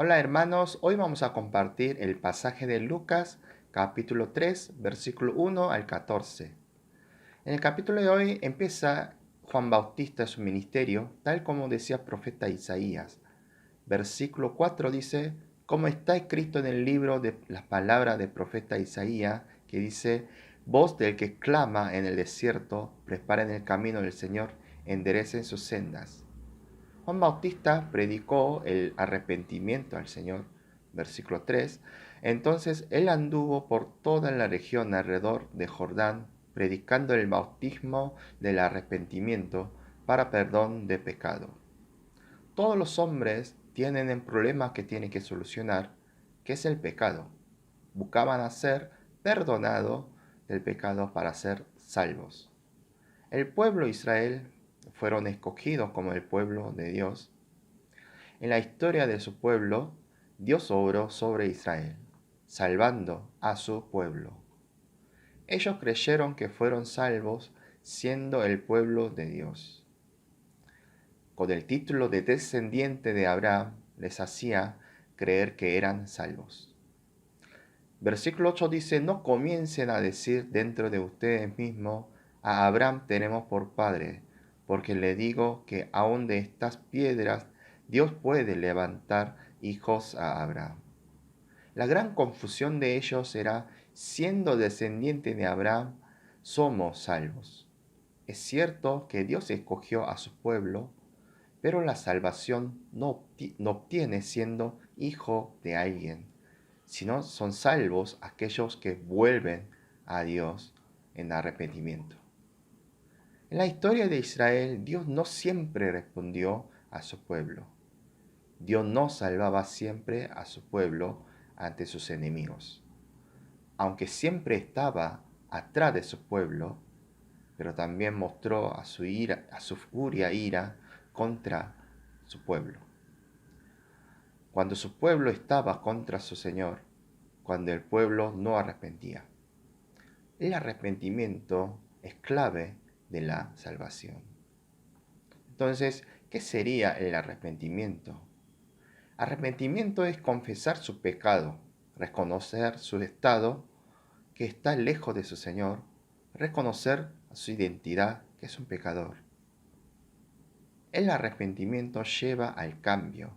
Hola hermanos, hoy vamos a compartir el pasaje de Lucas capítulo 3, versículo 1 al 14. En el capítulo de hoy empieza Juan Bautista su ministerio, tal como decía el profeta Isaías. Versículo 4 dice, como está escrito en el libro de las palabras del profeta Isaías, que dice, voz del que clama en el desierto, preparen el camino del Señor, enderecen sus sendas. Juan Bautista predicó el arrepentimiento al Señor, versículo 3. Entonces él anduvo por toda la región alrededor de Jordán, predicando el bautismo del arrepentimiento para perdón de pecado. Todos los hombres tienen un problema que tienen que solucionar, que es el pecado. Buscaban ser perdonados del pecado para ser salvos. El pueblo de Israel fueron escogidos como el pueblo de Dios. En la historia de su pueblo, Dios obró sobre Israel, salvando a su pueblo. Ellos creyeron que fueron salvos siendo el pueblo de Dios. Con el título de descendiente de Abraham les hacía creer que eran salvos. Versículo 8 dice, no comiencen a decir dentro de ustedes mismos, a Abraham tenemos por padre, porque le digo que aun de estas piedras Dios puede levantar hijos a Abraham. La gran confusión de ellos era, siendo descendiente de Abraham, somos salvos. Es cierto que Dios escogió a su pueblo, pero la salvación no obtiene siendo hijo de alguien, sino son salvos aquellos que vuelven a Dios en arrepentimiento. En la historia de Israel, Dios no siempre respondió a su pueblo. Dios no salvaba siempre a su pueblo ante sus enemigos, aunque siempre estaba atrás de su pueblo, pero también mostró a su furia ira contra su pueblo. Cuando su pueblo estaba contra su Señor, cuando el pueblo no arrepentía. El arrepentimiento es clave de la salvación. Entonces, ¿qué sería el arrepentimiento? Arrepentimiento es confesar su pecado, reconocer su estado, que está lejos de su Señor, reconocer su identidad, que es un pecador. El arrepentimiento lleva al cambio.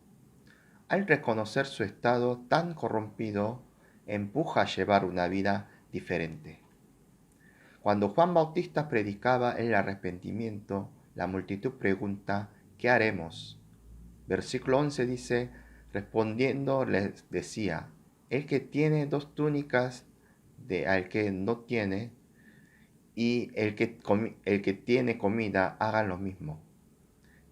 Al reconocer su estado tan corrompido, empuja a llevar una vida diferente. Cuando Juan Bautista predicaba el arrepentimiento, la multitud pregunta, ¿qué haremos? Versículo 11 dice, respondiendo les decía, el que tiene 2 túnicas de al que no tiene, y el que tiene comida haga lo mismo.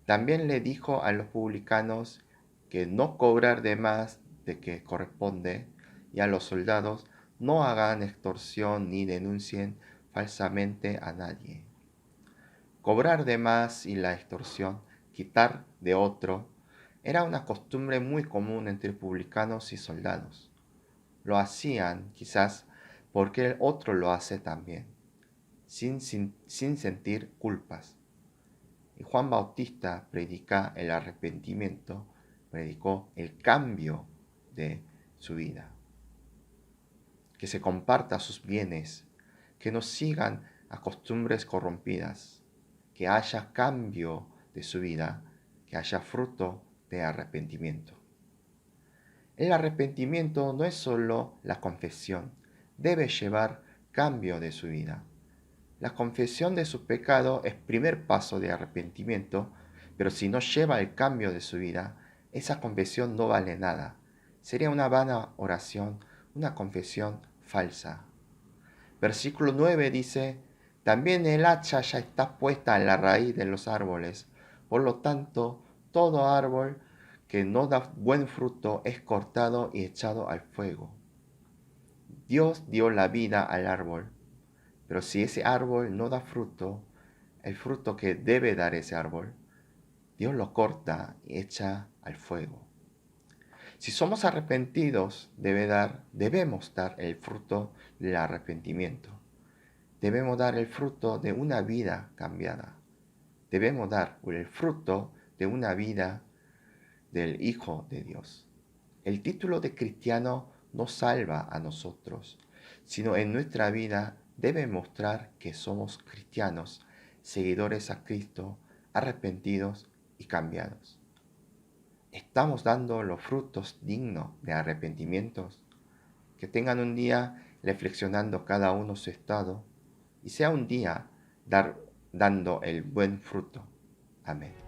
También le dijo a los publicanos que no cobrar de más de que corresponde, y a los soldados no hagan extorsión ni denuncien falsamente a nadie. Cobrar de más y la extorsión, quitar de otro, era una costumbre muy común entre publicanos y soldados. Lo hacían quizás porque el otro lo hace también, sin sentir culpas. Y Juan Bautista predica el arrepentimiento, predicó el cambio de su vida. Que se comparta sus bienes, que no sigan a costumbres corrompidas, que haya cambio de su vida, que haya fruto de arrepentimiento. El arrepentimiento no es solo la confesión, debe llevar cambio de su vida. La confesión de su pecado es primer paso de arrepentimiento, pero si no lleva el cambio de su vida, esa confesión no vale nada. Sería una vana oración, una confesión falsa. Versículo 9 dice, también el hacha ya está puesta en la raíz de los árboles. Por lo tanto, todo árbol que no da buen fruto es cortado y echado al fuego. Dios dio la vida al árbol, pero si ese árbol no da fruto, el fruto que debe dar ese árbol, Dios lo corta y echa al fuego. Si somos arrepentidos, debemos dar el fruto del arrepentimiento. Debemos dar el fruto de una vida cambiada. Debemos dar el fruto de una vida del Hijo de Dios. El título de cristiano no salva a nosotros, sino en nuestra vida debe mostrar que somos cristianos, seguidores a Cristo, arrepentidos y cambiados. ¿Estamos dando los frutos dignos de arrepentimientos? Que tengan un día reflexionando cada uno su estado y sea un día dando el buen fruto. Amén.